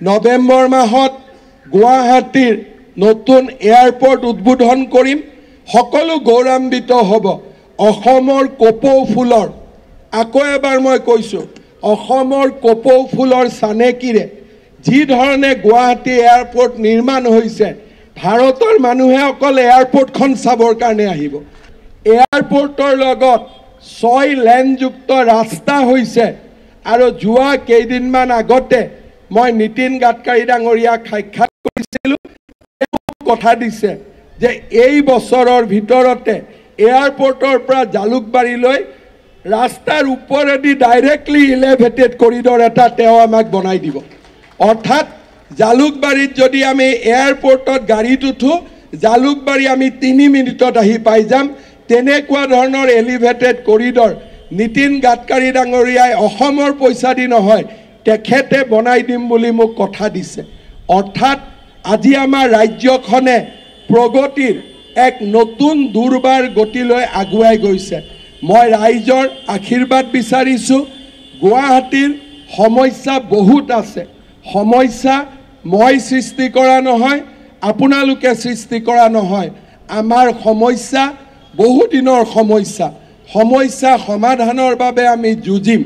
নৱেম্বৰ মাহত গুৱাহাটীৰ নতুন এয়াৰপোৰ্ট উদ্বোধন কৰিম। সকলো গৌৰৱান্বিত হ'ব। অসমৰ কপৌ ফুলৰ, আকৌ এবাৰ মই কৈছোঁ, অসমৰ কপৌ ফুলৰ চানেকিৰে যি ধৰণে গুৱাহাটী এয়াৰপোৰ্ট নিৰ্মাণ হৈছে, ভাৰতৰ মানুহে অকল এয়াৰপোৰ্টখন চাবৰ কাৰণে আহিব। এয়াৰপোৰ্টৰ লগত 6 লেনযুক্ত ৰাস্তা হৈছে। আৰু যোৱা কেইদিনমান আগতে মই নীতিন গাডকাৰী ডাঙৰীয়াক সাক্ষাৎ কৰিছিলোঁ। তেওঁ কথা দিছে যে এই বছৰৰ ভিতৰতে এয়াৰপোৰ্টৰ পৰা জালুকবাৰীলৈ ৰাস্তাৰ ওপৰেদি ডাইৰেক্টলি ইলেভেটেড কৰিডৰ এটা তেওঁ আমাক বনাই দিব। অৰ্থাৎ জালুকবাৰীত যদি আমি এয়াৰপোৰ্টত গাড়ীত উঠোঁ, জালুকবাৰী আমি 3 মিনিটত আহি পাই যাম। তেনেকুৱা ধৰণৰ এলিভেটেড কৰিডৰ নীতিন গাডকাৰী ডাঙৰীয়াই অসমৰ পইচা দি নহয়, তেখেতে বনাই দিম বুলি মোক কথা দিছে। অৰ্থাৎ আজি আমাৰ ৰাজ্যখনে প্ৰগতিৰ এক নতুন দুৰ্বাৰ গতিলৈ আগুৱাই গৈছে। মই ৰাইজৰ আশীৰ্বাদ বিচাৰিছোঁ। গুৱাহাটীৰ সমস্যা বহুত আছে। সমস্যা মই সৃষ্টি কৰা নহয়, আপোনালোকে সৃষ্টি কৰা নহয়। আমাৰ সমস্যা বহুদিনৰ সমস্যা। সমস্যা সমাধানৰ বাবে আমি যুঁজিম।